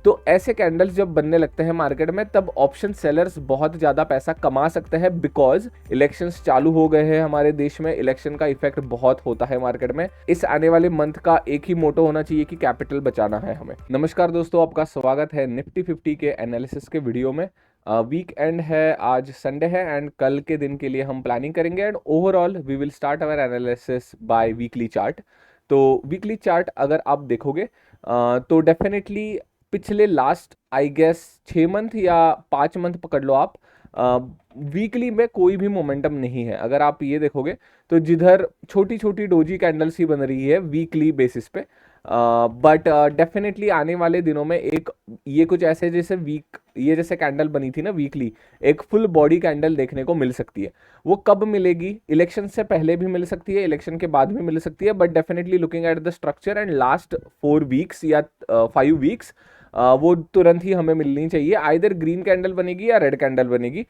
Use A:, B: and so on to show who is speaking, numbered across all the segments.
A: तो ऐसे कैंडल्स जब बनने लगते हैं मार्केट में तब ऑप्शन सेलर्स बहुत ज़्यादा पैसा कमा सकते हैं, बिकॉज इलेक्शंस चालू हो गए हैं हमारे देश में। इलेक्शन का इफेक्ट बहुत होता है मार्केट में। इस आने वाले मंथ का एक ही मोटो होना चाहिए कि कैपिटल बचाना है हमें। नमस्कार दोस्तों, आपका स्वागत है निफ्टी 50 के एनालिसिस के वीडियो में। वीक एंड है, आज संडे है एंड कल के दिन के लिए हम प्लानिंग करेंगे and overall we will start our analysis by weekly chart. तो वीकली चार्ट अगर आप देखोगे तो डेफिनेटली पिछले लास्ट आई गेस 6 मंथ या 5 मंथ पकड़ लो आप, वीकली में कोई भी मोमेंटम नहीं है। अगर आप ये देखोगे तो जिधर छोटी छोटी डोजी कैंडल्स ही बन रही है वीकली बेसिस पे, बट डेफिनेटली आने वाले दिनों में एक ये कुछ ऐसे जैसे ये जैसे कैंडल बनी थी ना वीकली, एक फुल बॉडी कैंडल देखने को मिल सकती है। वो कब मिलेगी? इलेक्शन से पहले भी मिल सकती है, इलेक्शन के बाद भी मिल सकती है, but definitely looking at the structure and last 4 weeks या 5 वीक्स वो तुरंत ही हमें मिलनी चाहिए। आइदर ग्रीन कैंडल बनेगी या रेड कैंडल बनेगी।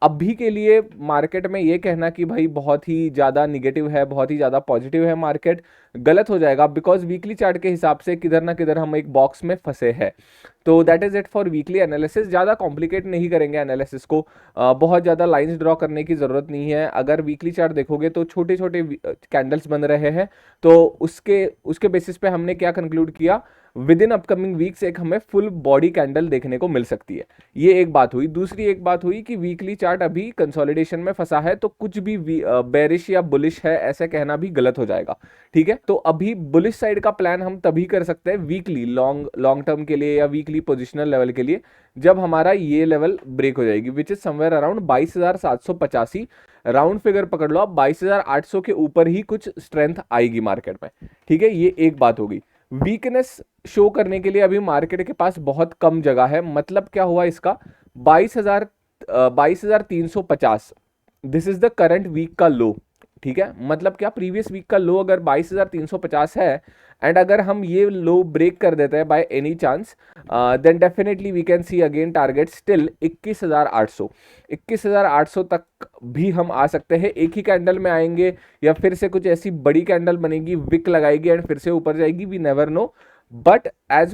A: अभी के लिए मार्केट में ये कहना कि भाई बहुत ही ज़्यादा निगेटिव है, बहुत ही ज़्यादा पॉजिटिव है मार्केट, गलत हो जाएगा, बिकॉज वीकली चार्ट के हिसाब से किधर ना किधर हम एक बॉक्स में फंसे हैं। तो that is it for weekly analysis. ज़्यादा कॉम्प्लिकेट नहीं करेंगे एनालिसिस को, बहुत ज़्यादा लाइंस ड्रॉ करने की ज़रूरत नहीं है। अगर वीकली चार्ट देखोगे तो छोटे छोटे कैंडल्स बन रहे हैं, तो उसके बेसिस पे हमने क्या कंक्लूड किया, विद इन अपकमिंग वीक्स एक हमें फुल बॉडी कैंडल देखने को मिल सकती है। ये एक बात हुई। दूसरी एक बात हुई कि वीकली चार्ट अभी कंसोलिडेशन में फंसा है, तो कुछ भी बेरिश या बुलिश है ऐसे कहना भी गलत हो जाएगा। ठीक है, तो अभी बुलिश साइड का प्लान हम तभी कर सकते हैं वीकली लॉन्ग टर्म के लिए या वीकली पोजिशनल लेवल के लिए, जब हमारा ये लेवल ब्रेक हो जाएगी, which is somewhere around 22,785। Round figure पकड़ लो आप, 22,800 के ऊपर ही कुछ स्ट्रेंथ आएगी मार्केट में। ठीक है, ये एक बात होगी। वीकनेस शो करने के लिए अभी मार्केट के पास बहुत कम जगह है। मतलब क्या हुआ इसका, 22,350 this is the current week का लो। ठीक है, मतलब क्या, प्रीवियस वीक का लो अगर 22,350 है एंड अगर हम ये लो ब्रेक कर देते हैं by any chance, then definitely we can see again target still 21,800 तक भी हम आ सकते हैं। एक ही कैंडल में आएंगे या फिर से कुछ ऐसी बड़ी कैंडल बनेगी, विक लगाएगी एंड फिर से ऊपर जाएगी, we never know. But as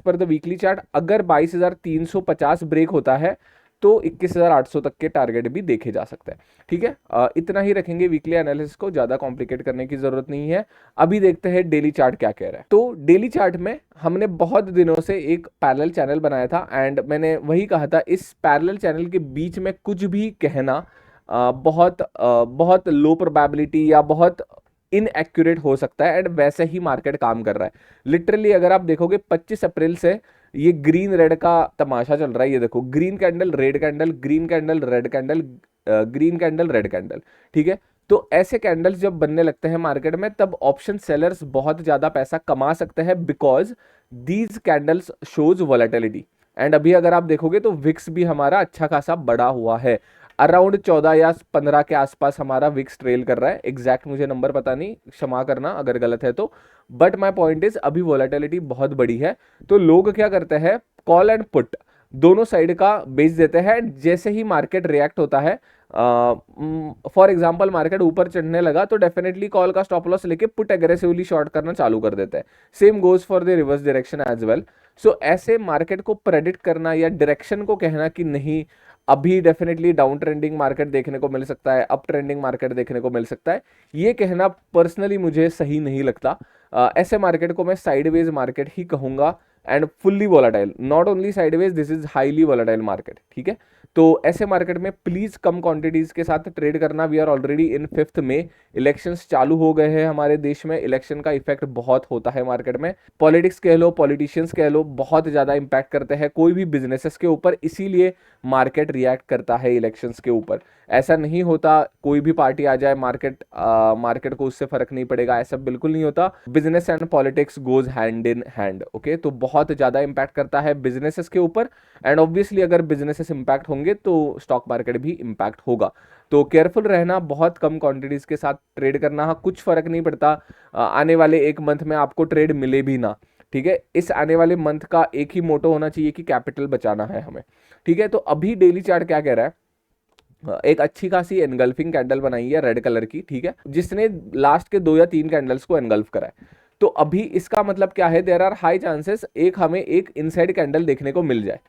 A: per the weekly chart अगर 22,350 ब्रेक होता है तो 21,800 तक के टारगेट भी देखे जा सकते हैं। ठीक है, इतना ही रखेंगे वीकली एनालिसिस को, ज़्यादा कॉम्प्लिकेट करने की ज़रूरत नहीं है। अभी देखते हैं डेली चार्ट क्या कह रहा है। तो डेली चार्ट में हमने बहुत दिनों से एक पैरेलल चैनल बनाया था एंड मैंने वही कहा था, इस पैरेलल चैनल के बीच में कुछ भी कहना बहुत लो प्रोबेबिलिटी या बहुत इनएक्यूरेट हो सकता है एंड वैसे ही मार्केट काम कर रहा है। लिटरली अगर आप देखोगे 25 अप्रैल से ये ग्रीन रेड का तमाशा चल रहा है। ये देखो, green candle red candle, green candle red candle, green candle red candle. ठीक है, तो ऐसे कैंडल्स जब बनने लगते हैं मार्केट में तब ऑप्शन सेलर्स बहुत ज्यादा पैसा कमा सकते हैं, because these candles shows volatility. And अभी अगर आप देखोगे तो विक्स भी हमारा अच्छा खासा बड़ा हुआ है, अराउंड 14 या 15 के आसपास हमारा विक्स ट्रेल कर रहा है। एग्जैक्ट मुझे नंबर पता नहीं, क्षमा करना अगर गलत है तो, बट माय पॉइंट इज अभी वॉलेटिलिटी बहुत बड़ी है। तो लोग क्या करते हैं, कॉल एंड पुट दोनों साइड का बेच देते हैं। जैसे ही मार्केट रिएक्ट होता है, फॉर एग्जांपल मार्केट ऊपर चढ़ने लगा तो डेफिनेटली कॉल का स्टॉप लॉस लेके पुट एग्रेसिवली शॉर्ट करना चालू कर देते हैं। Same goes for the reverse direction as well. So ऐसे मार्केट को प्रेडिक्ट करना या डायरेक्शन को कहना कि नहीं अभी डेफिनेटली डाउन ट्रेंडिंग मार्केट देखने को मिल सकता है, अप ट्रेंडिंग मार्केट देखने को मिल सकता है, ये कहना पर्सनली मुझे सही नहीं लगता। ऐसे मार्केट को मैं साइडवेज मार्केट ही कहूंगा and fully volatile, not only sideways, this is highly volatile market. ठीक है, तो ऐसे मार्केट में प्लीज कम क्वांटिटीज के साथ ट्रेड करना। We are already in 5th में, इलेक्शंस चालू हो गए हैं हमारे देश में। इलेक्शन का इफेक्ट बहुत होता है मार्केट में, पॉलिटिक्स कह लो, पॉलिटिशियंस कह लो, बहुत ज्यादा इंपैक्ट करते हैं कोई भी बिजनेसेस के ऊपर, इसीलिए मार्केट रिएक्ट करता है इलेक्शंस के ऊपर। ऐसा नहीं होता कोई भी पार्टी आ जाए मार्केट को उससे फर्क नहीं पड़ेगा, ऐसा बिल्कुल नहीं होता। Business and politics goes hand in hand. Okay, तो बहुत ज्यादा इंपैक्ट करता है बिजनेसेस के ऊपर एंड ऑब्वियसली अगर बिजनेसेस इंपैक्ट होंगे तो स्टॉक मार्केट भी इंपैक्ट होगा। तो केयरफुल रहना, बहुत कम क्वांटिटीज के साथ ट्रेड करना। हाँ, कुछ फर्क नहीं पड़ता, आने वाले एक मंथ में आपको ट्रेड मिले भी ना। ठीक है, इस आने वाले मंथ का एक ही मोटो होना चाहिए कि कैपिटल बचाना है हमें। ठीक है, तो अभी डेली चार्ट क्या कह रहा है, एक अच्छी खासी एनगल्फिंग कैंडल बनाई है रेड कलर की। ठीक है, जिसने लास्ट के 2 या 3 कैंडल्स को एनगल्फ करा है। तो अभी इसका मतलब क्या है, देयर आर हाई चांसेस एक हमें एक इनसाइड कैंडल देखने को मिल जाए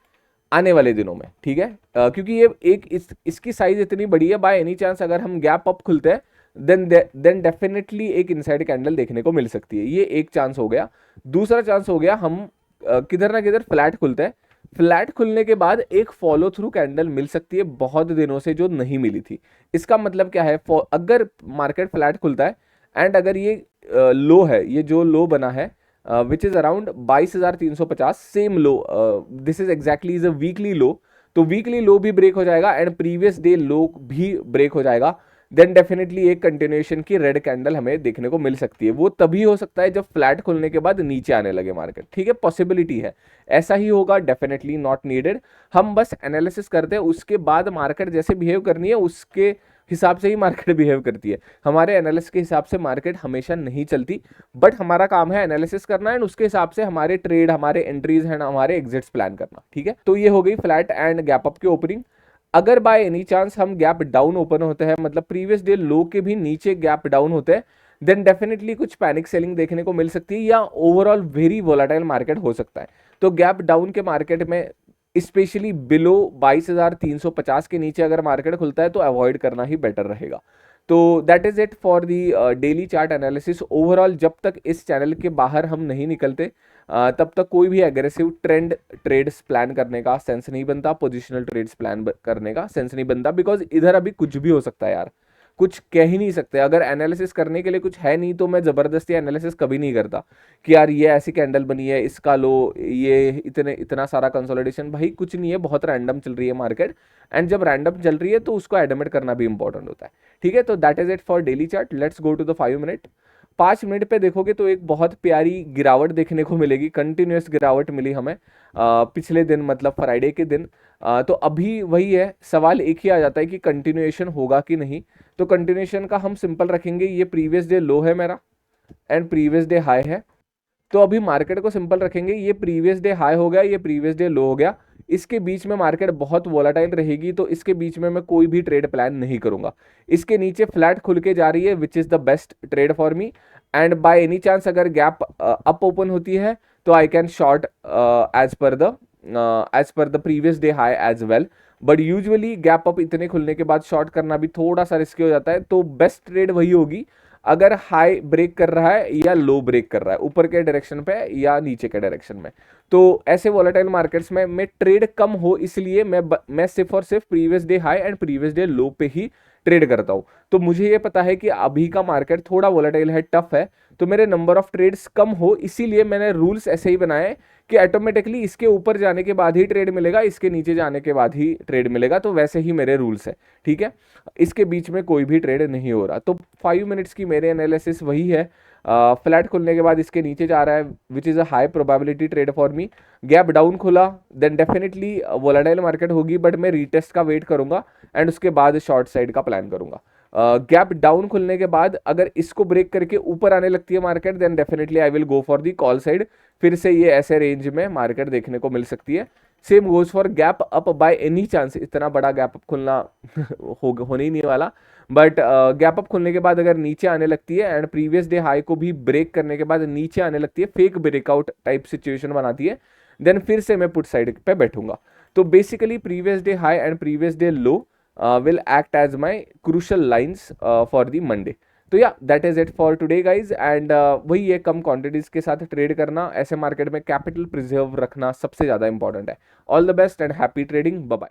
A: आने वाले दिनों में, ठीक है। क्योंकि ये एक इसकी साइज इतनी बड़ी है, बाय एनी चांस अगर हम गैप अप खुलते हैं देन डेफिनेटली एक इनसाइड कैंडल देखने को मिल सकती है। ये एक चांस हो गया। दूसरा चांस हो गया, हम किधर ना किधर फ्लैट खुलते हैं, फ्लैट खुलने के बाद एक फॉलो थ्रू कैंडल मिल सकती है बहुत दिनों से जो नहीं मिली थी। इसका मतलब क्या है, अगर मार्केट फ्लैट खुलता है एंड अगर ये लो है, ये जो लो बना है which is around 22,350, same low, this is exactly is a weekly low, तो वीकली लो भी ब्रेक हो जाएगा एंड प्रीवियस डे लो भी ब्रेक हो जाएगा, देन डेफिनेटली एक कंटिन्यूएशन की रेड कैंडल हमें देखने को मिल सकती है। वो तभी हो सकता है जब फ्लैट खुलने के बाद नीचे आने लगे मार्केट, ठीक है, पॉसिबिलिटी है, ऐसा ही होगा, डेफिनेटली नॉट नीडेड। हम बस एनालिसिस करते हैं, उसके बाद मार्केट जैसे बिहेव करनी है उसके हिसाब से ही मार्केट बिहेव करती है। हमारे एनालिसिस के हिसाब से मार्केट हमेशा नहीं चलती, बट हमारा काम है एनालिसिस करना एंड उसके हिसाब से हमारे ट्रेड, हमारे एंट्रीज एंड हमारे एग्जिट्स प्लान करना, ठीक है। तो ये हो गई फ्लैट एंड गैप अप की ओपनिंग। अगर बाय एनी चांस हम गैप डाउन ओपन होते हैं, मतलब प्रीवियस डे लो के भी नीचे गैप डाउन होते हैं, देन डेफिनेटली कुछ पैनिक सेलिंग देखने को मिल सकती है या ओवरऑल वेरी वोलाटाइल मार्केट हो सकता है। तो गैप डाउन के मार्केट में स्पेशली बिलो 22,350 के नीचे अगर मार्केट खुलता है तो अवॉइड करना ही बेटर रहेगा। तो that is it for the daily chart analysis. Overall जब तक इस चैनल के बाहर हम नहीं निकलते तब तक कोई भी एग्रेसिव ट्रेंड ट्रेड्स प्लान करने का सेंस नहीं बनता, पोजिशनल ट्रेड्स प्लान करने का सेंस नहीं बनता, बिकॉज इधर अभी कुछ भी हो सकता है यार, कुछ कह ही नहीं सकते। अगर एनालिसिस करने के लिए कुछ है नहीं तो मैं ज़बरदस्ती एनालिसिस कभी नहीं करता कि यार ये ऐसी कैंडल बनी है, इसका लो, ये इतना सारा कंसोलिडेशन, भाई कुछ नहीं है, बहुत रैंडम चल रही है मार्केट, एंड जब रैंडम चल रही है तो उसको एडमिट करना भी इंपॉर्टेंट होता है, ठीक है। तो that is it for daily chart. Let's go to the 5 minute. 5 minute पे देखोगे तो एक बहुत प्यारी गिरावट देखने को मिलेगी, कंटिन्यूस गिरावट मिली हमें पिछले दिन, मतलब फ्राइडे के दिन। तो अभी वही है, सवाल एक ही आ जाता है कि कंटिन्यूएशन होगा कि नहीं। तो कंटिन्यूएशन का हम सिंपल रखेंगे, ये प्रीवियस डे लो है मेरा एंड प्रीवियस डे हाई है, तो अभी मार्केट को सिंपल रखेंगे, ये प्रीवियस डे हाई हो गया, ये प्रीवियस डे लो हो गया, इसके बीच में मार्केट बहुत वोलाटाइल रहेगी, तो इसके बीच में मैं कोई भी ट्रेड प्लान नहीं करूंगा। इसके नीचे फ्लैट खुल के जा रही है which is the best trade for me, and by any chance अगर गैप अप ओपन होती है तो I can short as per the previous day high as well, but usually gap up इतने खुलने के बाद शॉर्ट करना भी थोड़ा सा रिस्की हो जाता है। तो बेस्ट ट्रेड वही होगी अगर हाई ब्रेक कर रहा है या लो ब्रेक कर रहा है, ऊपर के डायरेक्शन पे या नीचे के डायरेक्शन में। तो ऐसे वोलेटाइल मार्केट्स में मैं ट्रेड कम हो इसलिए मैं सिर्फ और सिर्फ previous day high and previous day लो पे ही ट्रेड करता हूँ। तो मुझे ये पता है कि अभी का मार्केट थोड़ा वोलेटाइल है, टफ है, तो मेरे नंबर ऑफ ट्रेड्स कम हो, इसीलिए मैंने रूल्स ऐसे ही बनाए कि ऑटोमेटिकली इसके ऊपर जाने के बाद ही ट्रेड मिलेगा, इसके नीचे जाने के बाद ही ट्रेड मिलेगा। तो वैसे ही मेरे रूल्स है, ठीक है, इसके बीच में कोई भी ट्रेड नहीं हो रहा। तो 5 मिनट्स की मेरे एनालिसिस वही है। फ्लैट खुलने के बाद इसके नीचे जा रहा है which is a high probability trade for me. Gap down खुला देन डेफिनेटली वोलेटाइल मार्केट होगी, बट मैं रीटेस्ट का वेट करूंगा एंड उसके बाद शॉर्ट साइड का प्लान करूंगा। गैप डाउन खुलने के बाद अगर इसको ब्रेक करके ऊपर आने लगती है market, then definitely I will go for the call side. फिर से ये ऐसे रेंज में मार्केट देखने को मिल सकती है। Same goes for gap up by any chance, इतना बड़ा गैप अप खुलना होने ही नहीं वाला, बट गैप अप खुलने के बाद अगर नीचे आने लगती है एंड प्रीवियस डे हाई को भी ब्रेक करने के बाद नीचे आने लगती है, फेक ब्रेकआउट टाइप सिचुएशन बनाती है, देन फिर से मैं पुट साइड पे बैठूंगा। तो basically previous day high and previous day low will act as my crucial lines for the Monday. तो yeah that is it for today guys, and वही है, कम क्वांटिटीज के साथ ट्रेड करना, ऐसे मार्केट में कैपिटल प्रिजर्व रखना सबसे ज़्यादा इंपॉर्टेंट है। All the best and happy trading, bye bye.